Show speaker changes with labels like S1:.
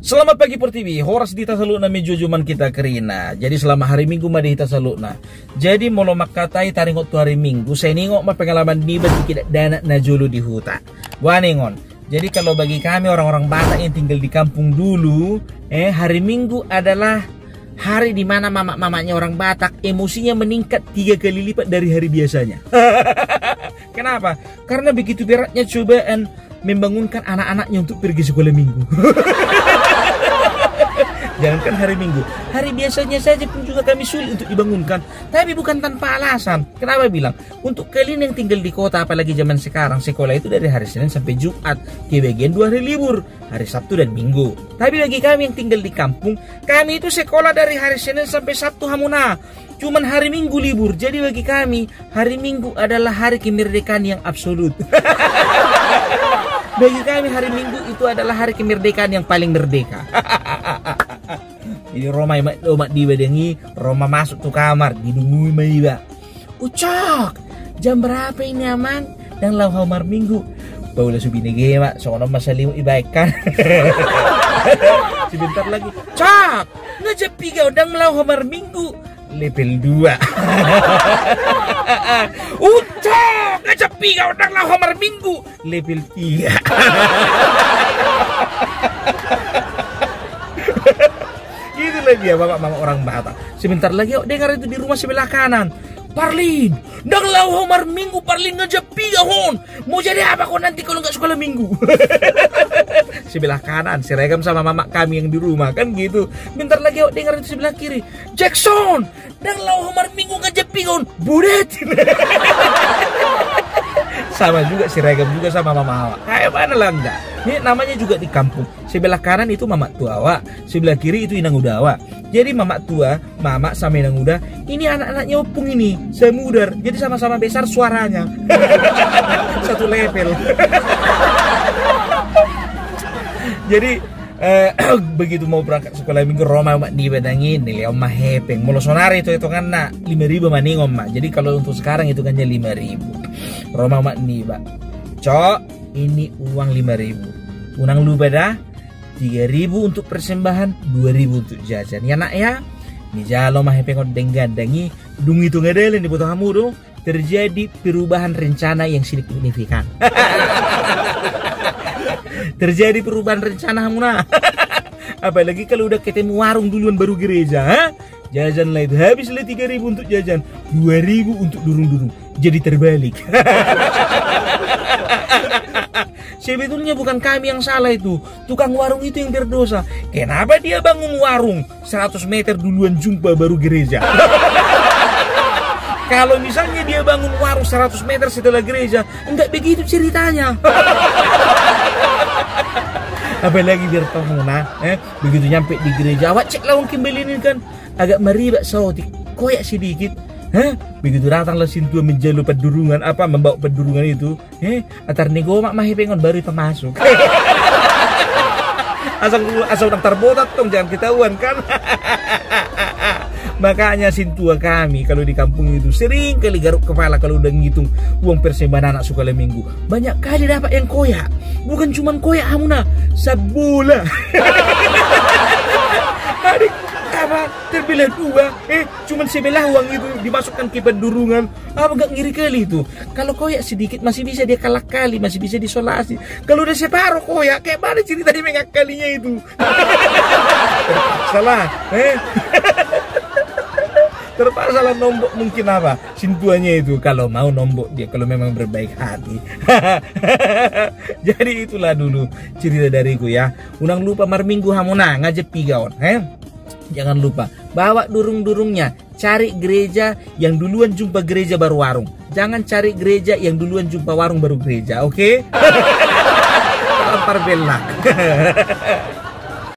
S1: Selamat pagi Pertiwi, horas dita saluna mi jojoman kita kerina. Jadi selama hari Minggu mah dita saluna. Jadi mau lomak katai taringot tu hari Minggu, saya nengok mah pengalaman di bagi kita dana najulu di huta. Wah nengon. Jadi kalau bagi kami orang-orang Batak yang tinggal di kampung dulu, hari Minggu adalah hari di mana mama-mamanya orang Batak emosinya meningkat 3 kali lipat dari hari biasanya. Kenapa? Karena begitu beratnya cobaan membangunkan anak-anaknya untuk pergi sekolah Minggu. Jangankan hari Minggu, hari biasanya saja pun juga kami sulit untuk dibangunkan. Tapi bukan tanpa alasan. Kenapa bilang? Untuk kalian yang tinggal di kota, apalagi zaman sekarang, sekolah itu dari hari Senin sampai Jumat. Kebagian 2 hari libur, hari Sabtu dan Minggu. Tapi bagi kami yang tinggal di kampung, kami itu sekolah dari hari Senin sampai Sabtu hamuna. Cuman hari Minggu libur. Jadi bagi kami, hari Minggu adalah hari kemerdekaan yang absolut. Bagi kami hari Minggu itu adalah hari kemerdekaan yang paling merdeka. Jadi Roma dibadengi, Roma masuk tuh kamar, didungui maiba. Ucok, jam berapa ini aman? Dan lau hamar Minggu. Baula subine gema, sono masalimu ibaikan. Sebentar lagi, cak, ngajapi kau dang lau hamar Minggu. Level 2. Ucok, ngajapi kau dang lau hamar Minggu. Level 3. Itulah dia bapak-bapak orang Batak. Sebentar lagi dengar itu di rumah sebelah kanan. Parlin, dang lau homar Minggu Parlin ngajak pigahon. Mau jadi apa kau nanti kalau nggak sekolah Minggu? Sebelah kanan seragam sama mama kami yang di rumah kan gitu. Bentar lagi dengar itu sebelah kiri. Jackson, dang lau homar Minggu ngajak pigahon. Budet. Sama juga seragam juga sama mama Hawa. Kayak mana lah enggak? Ini namanya juga di kampung. Sebelah kanan itu mama tua Hawa, sebelah kiri itu inang udawa. Jadi mama tua, mama sama inang uda, ini anak-anaknya opung ini, semudar. Jadi sama-sama besar suaranya. Satu level. Jadi begitu mau berangkat sekolah Minggu Roma mak dibadangin nilai omah hepeng mulu sonari itu kan nak 5.000 maning omah. Jadi kalau untuk sekarang itu kan 5.000. Roma mak niba. Cok, ini uang 5.000. Unang lupa dah 3.000 untuk persembahan, 2.000 untuk jajan. Ya nak ya. Ni jalo mah hepeng odeng-gandangi dung itu ngadelen di foto kamu dong. Terjadi perubahan rencana yang signifikan. Terjadi perubahan rencana hamuna. Apalagi kalau udah ketemu warung duluan baru gereja, ha? Jajan lah itu habislah 3.000 untuk jajan, 2.000 untuk durung-durung. Jadi terbalik. Sebetulnya bukan kami yang salah itu, tukang warung itu yang berdosa. Kenapa dia bangun warung 100 meter duluan jumpa baru gereja? Kalau misalnya dia bangun warung 100 meter setelah gereja, enggak begitu ceritanya. Apalagi biar tahu nah, begitu nyampe di gereja, awak cek lawang kembali ini kan agak meribak sautik, koyak sedikit. Begitu datanglah sintua menjalu pedurungan apa membawa pedurungan itu, atar negomak mah pengon baru itu masuk. asal daftar botak tong jangan ketahuan kan. Makanya sintua kami kalau di kampung itu sering kali garuk kepala kalau udah ngitung uang persembahan anak sekolah Minggu. Banyak kali dapat yang koyak. Bukan cuma koyak hamuna, sabola. Adik apa terbelah 2, cuman sebelah uang itu dimasukkan ke pendurungan. Apa gak ngiri kali itu? Kalau koyak sedikit masih bisa dia kalah kali, masih bisa disolasi. Kalau udah separuh koyak, kayak mana ceritanya mengakalinya itu? Salah, terpaksa lah nombok mungkin apa sintuanya itu kalau mau nombok dia kalau memang berbaik hati. Jadi itulah dulu cerita dariku ya. Unang lupa mar Minggu hamuna ngajep pigaon. Jangan lupa bawa durung-durungnya, cari gereja yang duluan jumpa gereja baru warung. Jangan cari gereja yang duluan jumpa warung baru gereja, oke? Okay? Tampar belak.